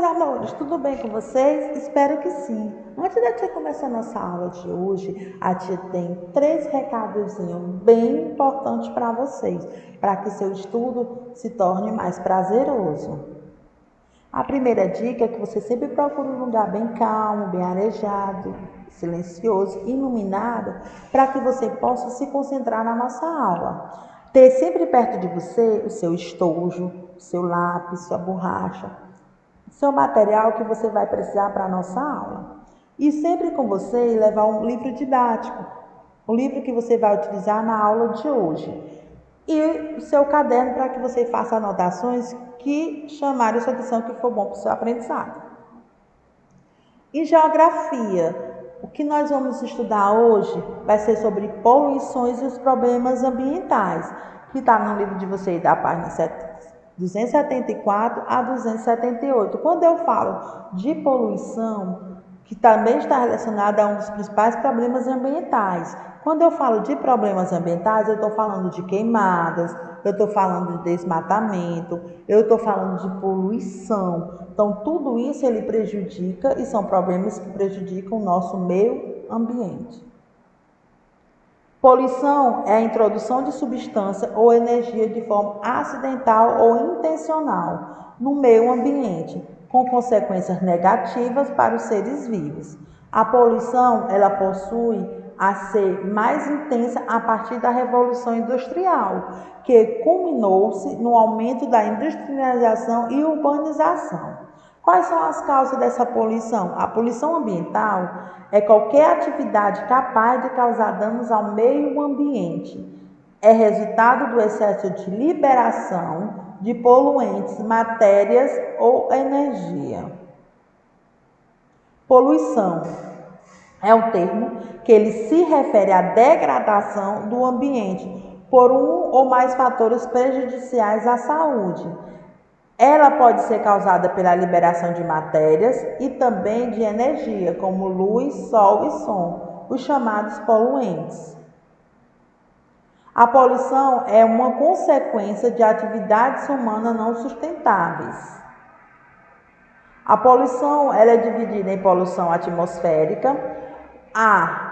meus amores, tudo bem com vocês? Espero que sim. Antes da tia começar a nossa aula de hoje, a tia tem 3 recadozinhos bem importantes para vocês, para que seu estudo se torne mais prazeroso. A primeira dica é que você sempre procure um lugar bem calmo, bem arejado, silencioso, iluminado, para que você possa se concentrar na nossa aula. Ter sempre perto de você o seu estojo, o seu lápis, sua borracha, seu material que você vai precisar para a nossa aula. E sempre com você levar um livro didático, o livro que você vai utilizar na aula de hoje. E o seu caderno para que você faça anotações que chamarem sua atenção, que for bom para o seu aprendizado. Em geografia, o que nós vamos estudar hoje vai ser sobre poluições e os problemas ambientais, que está no livro de vocês da página 274 a 278. Quando eu falo de poluição, que também está relacionada a um dos principais problemas ambientais. Quando eu falo de problemas ambientais, eu estou falando de queimadas, eu estou falando de desmatamento, eu estou falando de poluição. Então, tudo isso ele prejudica e são problemas que prejudicam o nosso meio ambiente. Poluição é a introdução de substância ou energia de forma acidental ou intencional no meio ambiente, com consequências negativas para os seres vivos. A poluição, ela possui a ser mais intensa a partir da Revolução Industrial, que culminou-se no aumento da industrialização e urbanização. Quais são as causas dessa poluição? A poluição ambiental é qualquer atividade capaz de causar danos ao meio ambiente. É resultado do excesso de liberação de poluentes, matérias ou energia. Poluição é um termo que ele se refere à degradação do ambiente por um ou mais fatores prejudiciais à saúde. Ela pode ser causada pela liberação de matérias e também de energia, como luz, sol e som, os chamados poluentes. A poluição é uma consequência de atividades humanas não sustentáveis. A poluição ela é dividida em poluição atmosférica, a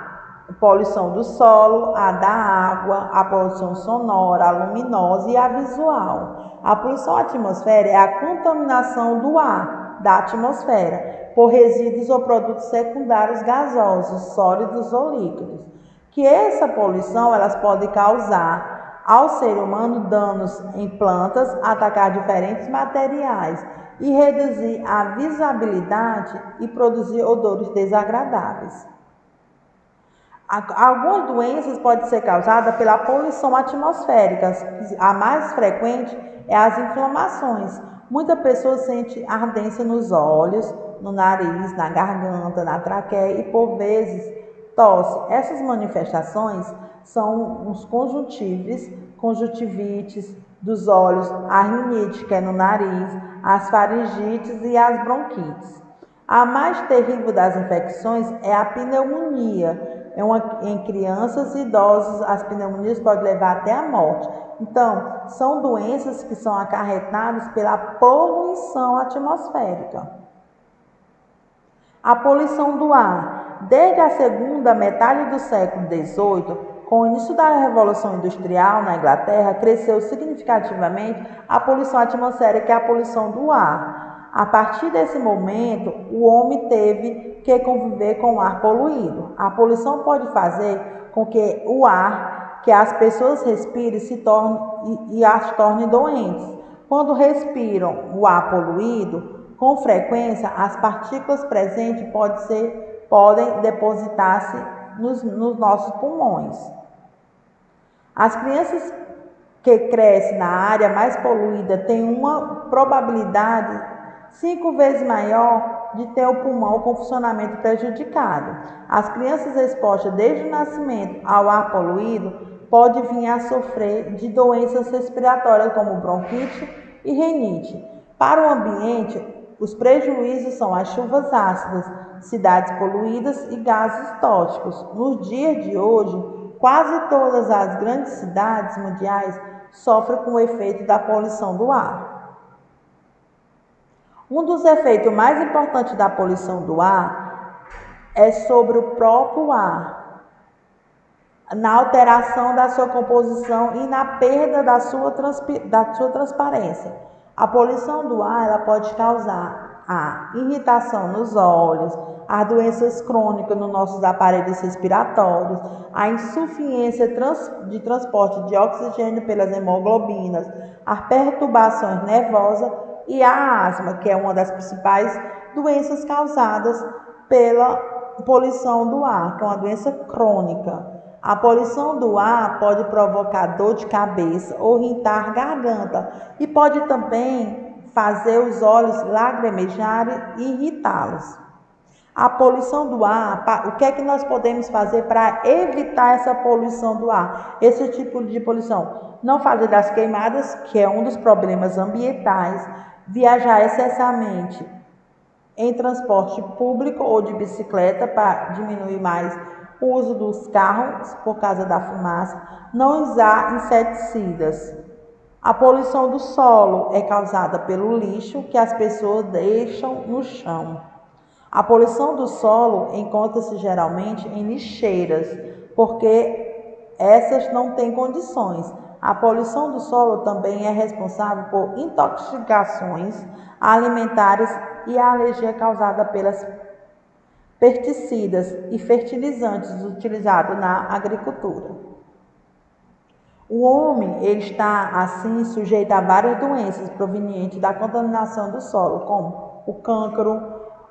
poluição do solo, a da água, a poluição sonora, a luminosa e a visual. A poluição atmosférica é a contaminação do ar da atmosfera por resíduos ou produtos secundários gasosos, sólidos ou líquidos. Que essa poluição elas podem causar ao ser humano danos em plantas, atacar diferentes materiais e reduzir a visibilidade e produzir odores desagradáveis. Algumas doenças podem ser causadas pela poluição atmosférica. A mais frequente é as inflamações. Muita pessoa sente ardência nos olhos, no nariz, na garganta, na traqueia e por vezes tosse. Essas manifestações são os conjuntivites dos olhos, a rinite, que é no nariz, as faringites e as bronquites. A mais terrível das infecções é a pneumonia. Em crianças e idosos, as pneumonias podem levar até a morte. Então, são doenças que são acarretadas pela poluição atmosférica. A poluição do ar. Desde a segunda metade do século XVIII, com o início da Revolução Industrial na Inglaterra, cresceu significativamente a poluição atmosférica, que é a poluição do ar. A partir desse momento, o homem teve que conviver com o ar poluído. A poluição pode fazer com que o ar que as pessoas respirem as tornem doentes. Quando respiram o ar poluído, com frequência, as partículas presentes podem depositar-se nos nossos pulmões. As crianças que crescem na área mais poluída têm uma probabilidade 5 vezes maior de ter o pulmão com funcionamento prejudicado. As crianças expostas desde o nascimento ao ar poluído podem vir a sofrer de doenças respiratórias como bronquite e rinite. Para o ambiente, os prejuízos são as chuvas ácidas, cidades poluídas e gases tóxicos. Nos dias de hoje, quase todas as grandes cidades mundiais sofrem com o efeito da poluição do ar. Um dos efeitos mais importantes da poluição do ar é sobre o próprio ar, na alteração da sua composição e na perda da sua transparência. A poluição do ar ela pode causar a irritação nos olhos, as doenças crônicas nos nossos aparelhos respiratórios, a insuficiência de transporte de oxigênio pelas hemoglobinas, as perturbações nervosas e a asma, que é uma das principais doenças causadas pela poluição do ar, que é uma doença crônica. A poluição do ar pode provocar dor de cabeça ou irritar a garganta e pode também fazer os olhos lagrimejarem e irritá-los. A poluição do ar, o que é que nós podemos fazer para evitar essa poluição do ar? Esse tipo de poluição. Não fazer das queimadas, que é um dos problemas ambientais, viajar excessivamente em transporte público ou de bicicleta para diminuir mais o uso dos carros por causa da fumaça, não usar inseticidas. A poluição do solo é causada pelo lixo que as pessoas deixam no chão. A poluição do solo encontra-se geralmente em lixeiras, porque essas não têm condições. A poluição do solo também é responsável por intoxicações alimentares e a alergia causada pelas pesticidas e fertilizantes utilizados na agricultura. O homem ele está, assim, sujeito a várias doenças provenientes da contaminação do solo, como o cancro,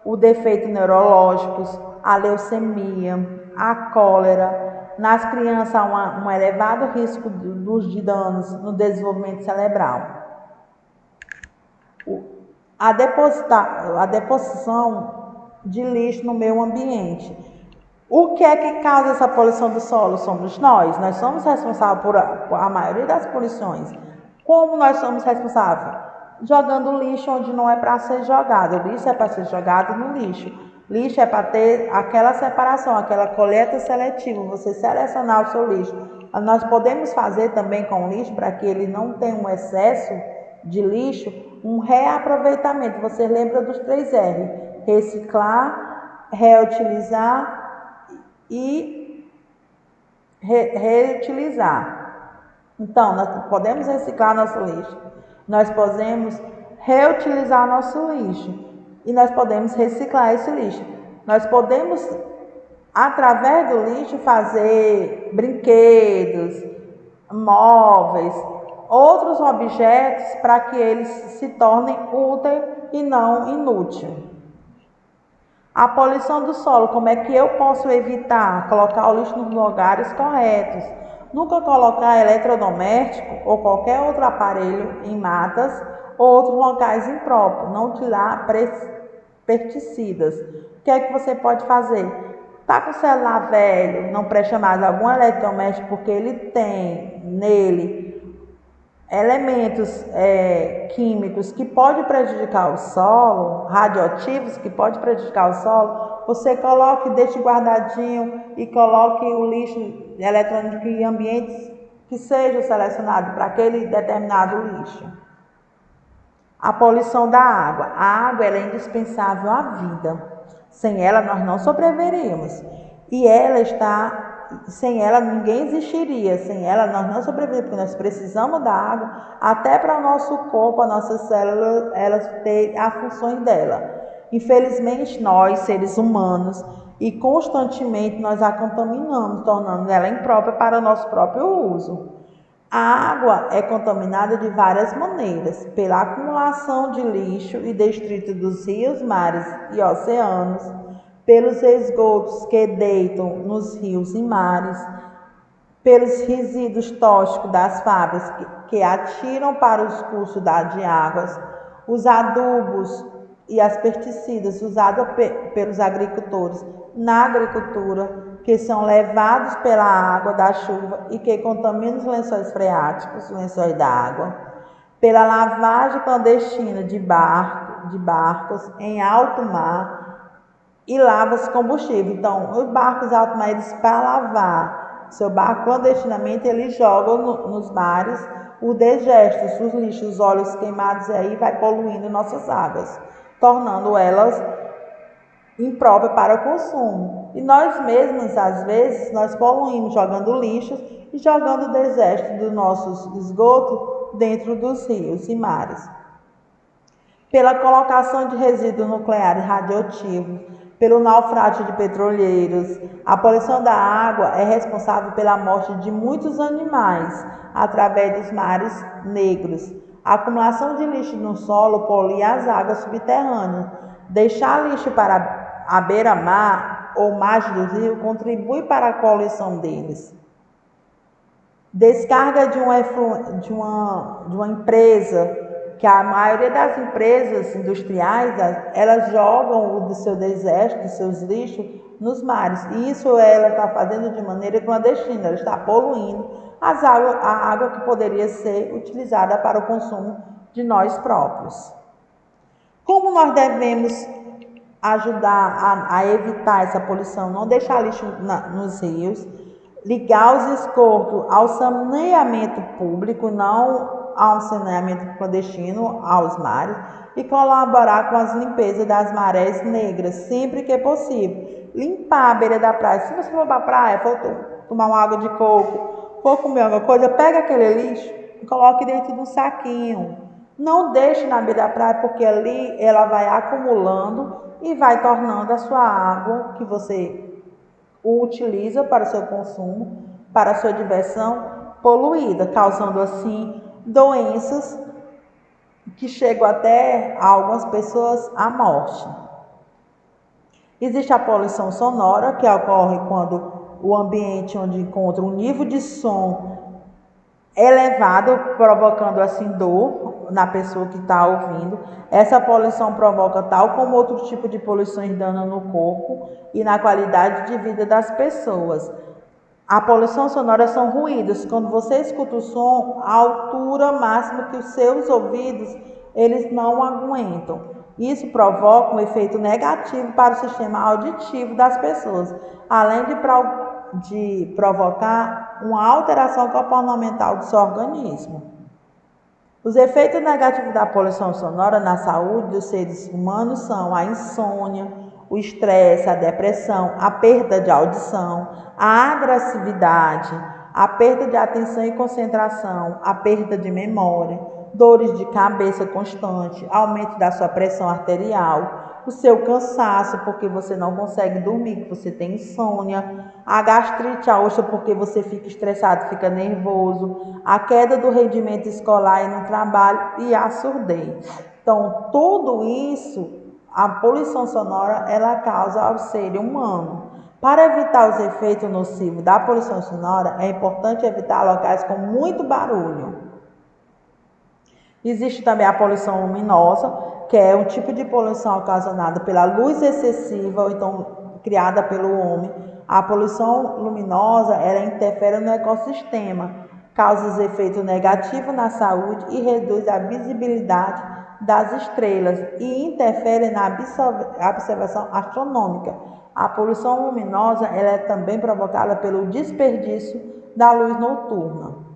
o defeito neurológicos, a leucemia, a cólera. Nas crianças há um elevado risco de danos no desenvolvimento cerebral. A deposição de lixo no meio ambiente. O que é que causa essa poluição do solo? Somos nós. Nós somos responsáveis por a maioria das poluições. Como nós somos responsáveis? Jogando lixo onde não é para ser jogado. O lixo é para ser jogado no lixo. Lixo é para ter aquela separação, aquela coleta seletiva, você selecionar o seu lixo. Nós podemos fazer também com o lixo, para que ele não tenha um excesso de lixo, um reaproveitamento. Você lembra dos 3R? Reciclar, reutilizar e reutilizar. Então, nós podemos reciclar nosso lixo, nós podemos reutilizar nosso lixo e nós podemos reciclar esse lixo. Nós podemos, através do lixo, fazer brinquedos, móveis, outros objetos para que eles se tornem úteis e não inúteis. A poluição do solo, como é que eu posso evitar? Colocar o lixo nos lugares corretos. Nunca colocar eletrodoméstico ou qualquer outro aparelho em matas ou outros locais impróprios. Não utilizar pesticidas. O que é que você pode fazer? Está com o celular velho, não presta mais algum eletrodoméstico porque ele tem nele elementos químicos que podem prejudicar o solo, radioativos que podem prejudicar o solo, você coloque, deixe guardadinho e coloque o lixo eletrônico em ambientes que sejam selecionados para aquele determinado lixo. A poluição da água. A água ela é indispensável à vida. Sem ela nós não sobreviveríamos. E sem ela ninguém existiria, sem ela nós não sobreviveríamos, porque nós precisamos da água até para o nosso corpo, as nossas células, elas terem as funções dela. Infelizmente nós, seres humanos, e constantemente nós a contaminamos, tornando ela imprópria para o nosso próprio uso. A água é contaminada de várias maneiras, pela acumulação de lixo e detritos dos rios, mares e oceanos, pelos esgotos que deitam nos rios e mares, pelos resíduos tóxicos das fábricas que atiram para os cursos de águas, os adubos e as pesticidas usados pelos agricultores na agricultura, que são levados pela água da chuva e que contaminam os lençóis freáticos, os lençóis da água, pela lavagem clandestina de barcos em alto mar, e lava-se combustível. Então, os barcos alto mar, eles para lavar seu barco clandestinamente, eles jogam nos mares os degestos, os lixos, os óleos queimados, e aí vai poluindo nossas águas. tornando elas impróprias para o consumo. E nós mesmos, às vezes, nós poluímos jogando lixos e jogando o dejeto dos nossos esgotos dentro dos rios e mares. Pela colocação de resíduos nucleares radioativos, pelo naufrágio de petroleiros, a poluição da água é responsável pela morte de muitos animais através dos mares negros. A acumulação de lixo no solo polui as águas subterrâneas. Deixar lixo para a beira-mar ou margem do rio contribui para a poluição deles. Descarga de uma empresa, que a maioria das empresas industriais, elas jogam o seu dejeto, os seus lixos nos mares. E isso ela está fazendo de maneira clandestina, ela está poluindo a água que poderia ser utilizada para o consumo de nós próprios. Como nós devemos ajudar a evitar essa poluição? Não deixar lixo nos rios, ligar os esgotos ao saneamento público, não ao saneamento clandestino, aos mares, e colaborar com as limpezas das marés negras, sempre que é possível. Limpar a beira da praia. Se você for para a praia, for tomar uma água de coco, for comer alguma coisa, pega aquele lixo e coloque dentro de um saquinho. Não deixe na beira da praia, porque ali ela vai acumulando e vai tornando a sua água, que você utiliza para o seu consumo, para a sua diversão, poluída, causando assim doenças que chegam até algumas pessoas à morte. Existe a poluição sonora, que ocorre quando o ambiente onde encontra um nível de som elevado, provocando assim dor na pessoa que está ouvindo. Essa poluição provoca, tal como outro tipo de poluições, dano no corpo e na qualidade de vida das pessoas. A poluição sonora são ruídos. Quando você escuta o som, a altura máxima que os seus ouvidos eles não aguentam. Isso provoca um efeito negativo para o sistema auditivo das pessoas, além de provocar uma alteração comportamental do seu organismo. Os efeitos negativos da poluição sonora na saúde dos seres humanos são a insônia, o estresse, a depressão, a perda de audição, a agressividade, a perda de atenção e concentração, a perda de memória, dores de cabeça constante, aumento da sua pressão arterial, o seu cansaço porque você não consegue dormir, que você tem insônia, a gastrite, a úlcera porque você fica estressado, fica nervoso, a queda do rendimento escolar e no trabalho e a surdez. Então, tudo isso, a poluição sonora, ela causa ao ser humano. Para evitar os efeitos nocivos da poluição sonora, é importante evitar locais com muito barulho. Existe também a poluição luminosa, que é um tipo de poluição ocasionada pela luz excessiva, ou então criada pelo homem. A poluição luminosa, ela interfere no ecossistema, causa efeitos negativos na saúde e reduz a visibilidade das estrelas e interfere na observação astronômica. A poluição luminosa ela é também provocada pelo desperdício da luz noturna.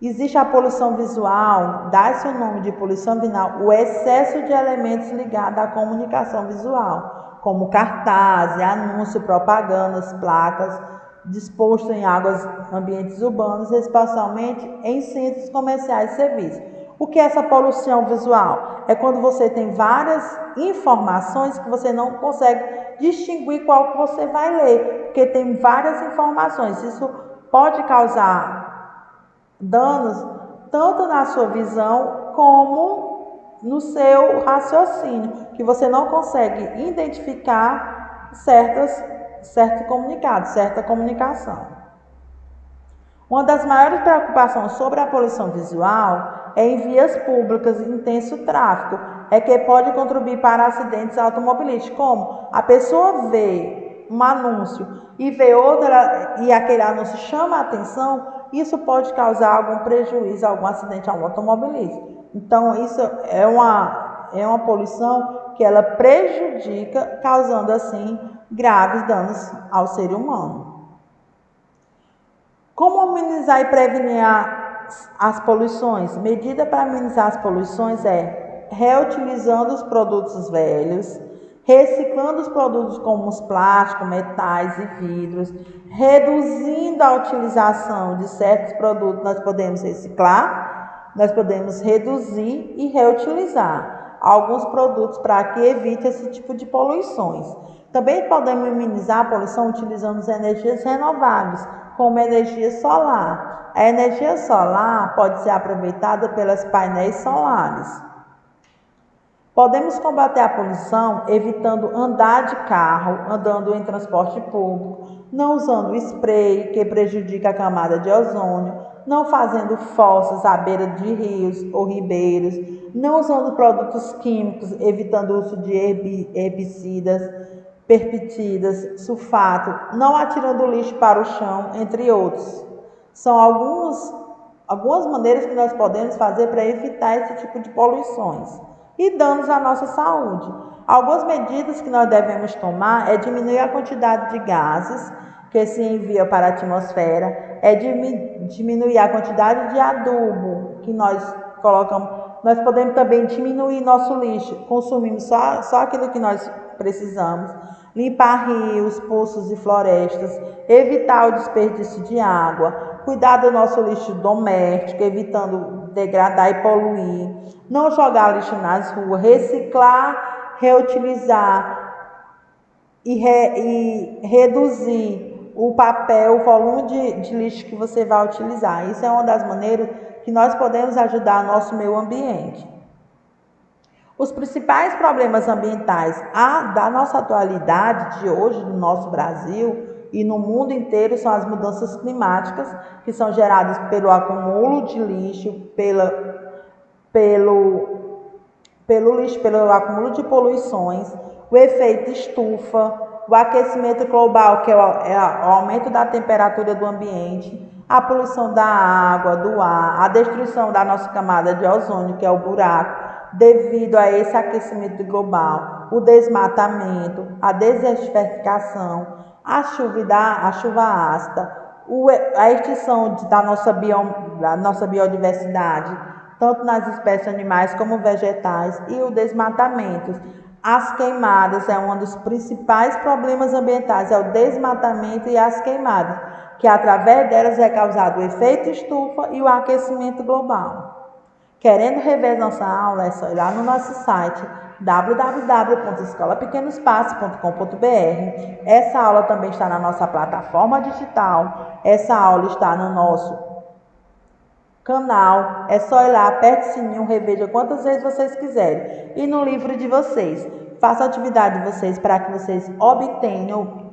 Existe a poluição visual, dá-se o nome de poluição visual, o excesso de elementos ligados à comunicação visual, como cartazes, anúncios, propagandas, placas, dispostos em ambientes urbanos, especialmente em centros comerciais e serviços. O que é essa poluição visual? É quando você tem várias informações que você não consegue distinguir qual que você vai ler, porque tem várias informações. Isso pode causar danos tanto na sua visão como no seu raciocínio, que você não consegue identificar certa comunicação. Uma das maiores preocupações sobre a poluição visual é em vias públicas e intenso tráfego, é que pode contribuir para acidentes automobilísticos, como a pessoa vê um anúncio e vê outra e aquele anúncio chama a atenção, isso pode causar algum prejuízo, algum acidente automobilístico. Então, isso é uma poluição que ela prejudica, causando assim graves danos ao ser humano. Como amenizar e prevenir as poluições? Medida para amenizar as poluições é reutilizando os produtos velhos, reciclando os produtos como os plásticos, metais e vidros, reduzindo a utilização de certos produtos. Nós podemos reciclar, nós podemos reduzir e reutilizar alguns produtos para que evite esse tipo de poluições. Também podemos minimizar a poluição utilizando as energias renováveis, como a energia solar. A energia solar pode ser aproveitada pelos painéis solares. Podemos combater a poluição evitando andar de carro, andando em transporte público, não usando spray que prejudica a camada de ozônio, não fazendo fossas à beira de rios ou ribeiros, não usando produtos químicos, evitando o uso de herbicidas, pesticidas, sulfato, não atirando lixo para o chão, entre outros. São algumas maneiras que nós podemos fazer para evitar esse tipo de poluições e danos à nossa saúde. Algumas medidas que nós devemos tomar é diminuir a quantidade de gases que se envia para a atmosfera, é diminuir a quantidade de adubo que nós colocamos. Nós podemos também diminuir nosso lixo, consumimos só aquilo que nós precisamos, limpar rios, poços e florestas, evitar o desperdício de água, cuidar do nosso lixo doméstico, evitando degradar e poluir, não jogar lixo nas ruas, reciclar, reutilizar e reduzir o papel, o volume de lixo que você vai utilizar. Isso é uma das maneiras que nós podemos ajudar o nosso meio ambiente. Os principais problemas ambientais da nossa atualidade de hoje, no nosso Brasil e no mundo inteiro, são as mudanças climáticas, que são geradas pelo acúmulo de lixo, pelo acúmulo de poluições, o efeito estufa, o aquecimento global, que é o aumento da temperatura do ambiente, a poluição da água, do ar, a destruição da nossa camada de ozônio, que é o buraco, devido a esse aquecimento global, o desmatamento, a desertificação, a chuva ácida, a extinção da nossa biodiversidade, tanto nas espécies animais como vegetais, e o desmatamento. As queimadas é um dos principais problemas ambientais, é o desmatamento e as queimadas, que através delas é causado o efeito estufa e o aquecimento global. Querendo rever nossa aula, é só ir lá no nosso site www.escolapequenospassos.com.br. Essa aula também está na nossa plataforma digital, essa aula está no nosso canal, é só ir lá, aperte o sininho, reveja quantas vezes vocês quiserem. E no livro de vocês, faça a atividade de vocês para que vocês obtenham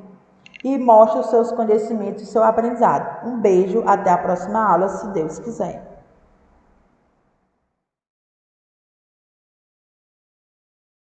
e mostrem os seus conhecimentos e seu aprendizado. Um beijo, até a próxima aula, se Deus quiser.